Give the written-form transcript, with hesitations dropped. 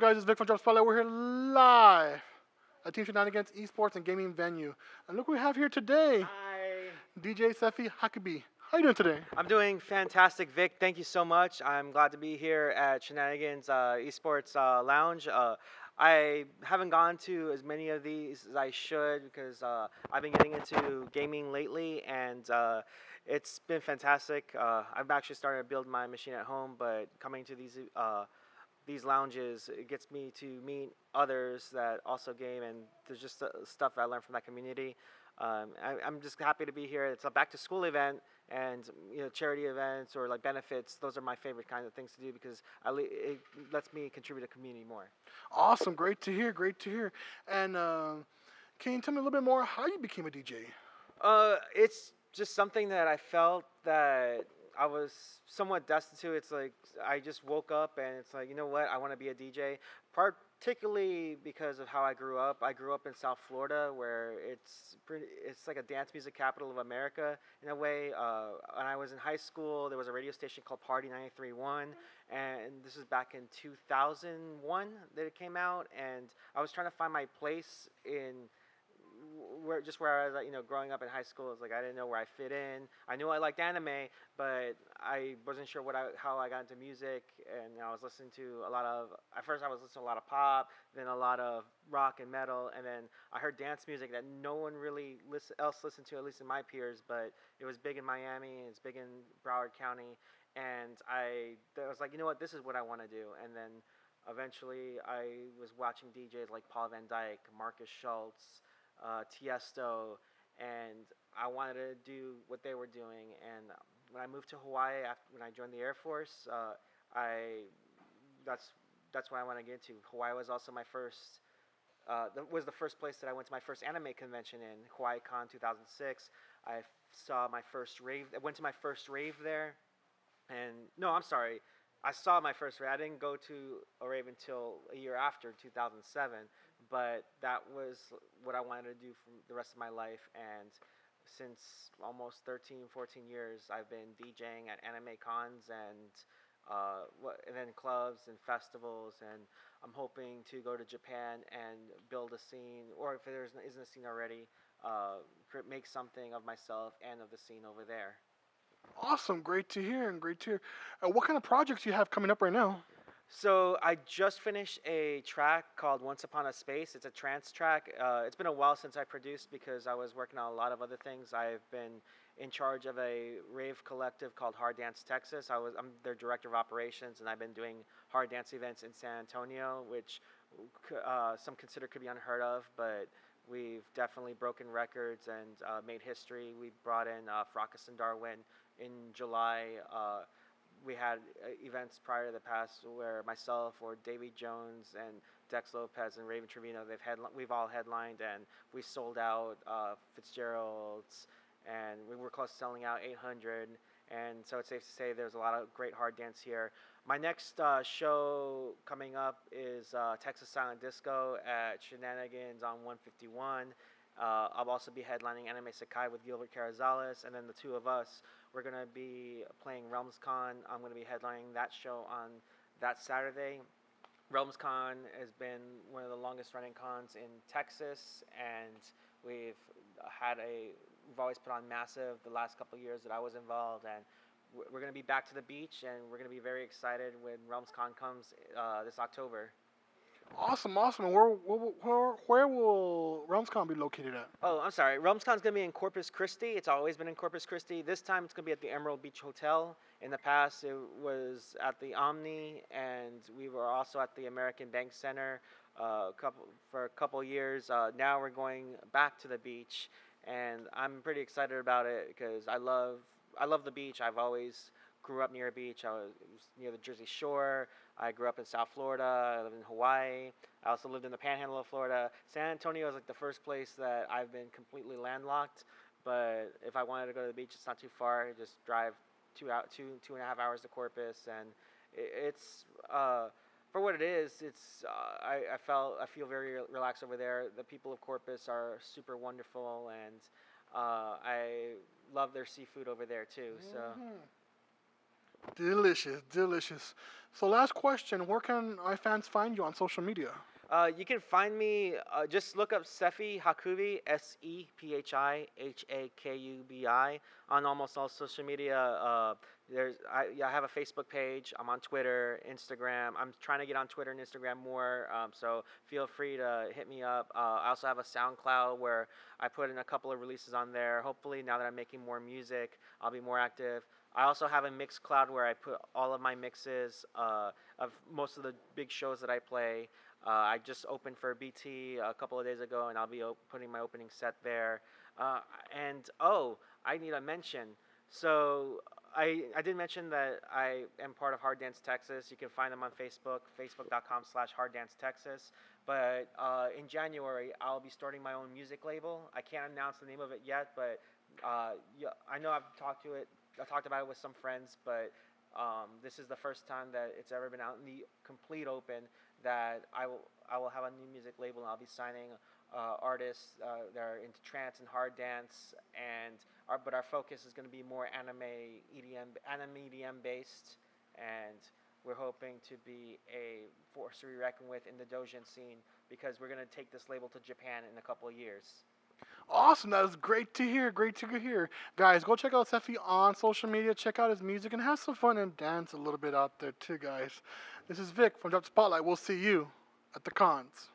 guys? It's Vic from Dropthespotlight. We're here live at Team Shenanigans Esports and Gaming Venue. And look what we have here today. Hi. DJ Sephi Hakubi. How you doing today? I'm doing fantastic, Vic. Thank you so much. I'm glad to be here at Shenanigans Esports Lounge. I haven't gone to as many of these as I should because I've been getting into gaming lately, and it's been fantastic. I've actually started to build my machine at home, but coming to these lounges, it gets me to meet others that also game, and there's just stuff I learned from that community. I'm just happy to be here. It's a back to school event, and charity events or like benefits. Those are my favorite kind of things to do because it lets me contribute to community more. Awesome. Great to hear. Great to hear. And can you tell me a little bit more how you became a DJ? It's just something that I felt that I was somewhat destined to. It's like I just woke up and it's like, you know what, I want to be a DJ. Particularly because of how I grew up. I grew up in South Florida, where it's like a dance music capital of America in a way. When I was in high school, there was a radio station called Party 93.1, and this was back in 2001 that it came out. And I was trying to find my place in where I was, growing up in high school. It's like I didn't know where I fit in. I knew I liked anime, but I wasn't sure how I got into music. And I was listening to at first I was listening to a lot of pop, then a lot of rock and metal, and then I heard dance music that no one really else listened to, at least in my peers. But it was big in Miami, it's big in Broward County, and I was like, you know what, this is what I want to do. And then eventually I was watching DJs like Paul Van Dyke, Marcus Schultz, Tiesto, and I wanted to do what they were doing. And when I moved to Hawaii, when I joined the Air Force, that's what I want to get into. Hawaii was also my first. Was the first place that I went to my first anime convention in Hawaii Con 2006. I saw my first rave. I went to my first rave there, and no, I'm sorry. I saw my first rave. I didn't go to a rave until a year after 2007, but that was what I wanted to do for the rest of my life. And since almost 13, 14 years, I've been DJing at anime cons and then clubs and festivals. And I'm hoping to go to Japan and build a scene, or if there isn't a scene already, make something of myself and of the scene over there. Awesome. Great to hear. And great to hear. What kind of projects you have coming up right now? So I just finished a track called Once Upon a Space. It's a trance track. It's been a while since I produced because I was working on a lot of other things. I've been in charge of a rave collective called Hard Dance Texas. I'm their director of operations, and I've been doing hard dance events in San Antonio, which some consider could be unheard of, but we've definitely broken records and made history. We brought in Fracas and Darwin in July. We had events prior to the past where myself or Davy Jones and Dex Lopez and Raven Trevino, we've all headlined, and we sold out Fitzgerald's, and we were close to selling out 800. And so it's safe to say there's a lot of great hard dance here. My next show coming up is Texas Silent Disco at Shenanigans on 151. I'll also be headlining Anime Sakai with Gilbert Carrizales, and then the two of us, we're going to be playing RealmsCon. I'm going to be headlining that show on that Saturday. RealmsCon has been one of the longest running cons in Texas, and we've always put on massive the last couple of years that I was involved, and we're going to be back to the beach, and we're going to be very excited when RealmsCon comes this October. Awesome. Awesome. And where will RealmsCon be located at? Oh, I'm sorry. RealmsCon's going to be in Corpus Christi. It's always been in Corpus Christi. This time it's going to be at the Emerald Beach Hotel. In the past, it was at the Omni, and we were also at the American Bank Center for a couple years. Now we're going back to the beach, and I'm pretty excited about it because I love the beach. I've always grew up near a beach. I was near the Jersey Shore. I grew up in South Florida. I lived in Hawaii. I also lived in the Panhandle of Florida. San Antonio is like the first place that I've been completely landlocked. But if I wanted to go to the beach, it's not too far. I just drive 2.5 hours to Corpus, and it's for what it is. It's I feel very relaxed over there. The people of Corpus are super wonderful, and I love their seafood over there too. So. Delicious, delicious. So last question, where can my fans find you on social media? You can find me. Just look up Sephi Hakubi, SEPHIHAKUBI, on almost all social media. I have a Facebook page. I'm on Twitter, Instagram. I'm trying to get on Twitter and Instagram more. So feel free to hit me up. I also have a SoundCloud where I put in a couple of releases on there. Hopefully, now that I'm making more music, I'll be more active. I also have a Mixcloud where I put all of my mixes of most of the big shows that I play. I just opened for BT a couple of days ago, and I'll be putting my opening set there. Uh, and oh, I need to mention. So I did mention that I am part of Hard Dance Texas. You can find them on Facebook, facebook.com/HardDanceTexas. But in January, I'll be starting my own music label. I can't announce the name of it yet, but yeah, I know I talked about it with some friends, but this is the first time that it's ever been out in the complete open that I will have a new music label and I'll be signing artists that are into trance and hard dance but our focus is going to be more anime EDM based, and we're hoping to be a force to be reckoned with in the Dojin scene because we're going to take this label to Japan in a couple of years. Awesome, that is great to hear. Great to hear, guys. Go check out Sephi on social media. Check out his music and have some fun and dance a little bit out there too, guys. This is Vic from Drop Spotlight. We'll see you at the cons.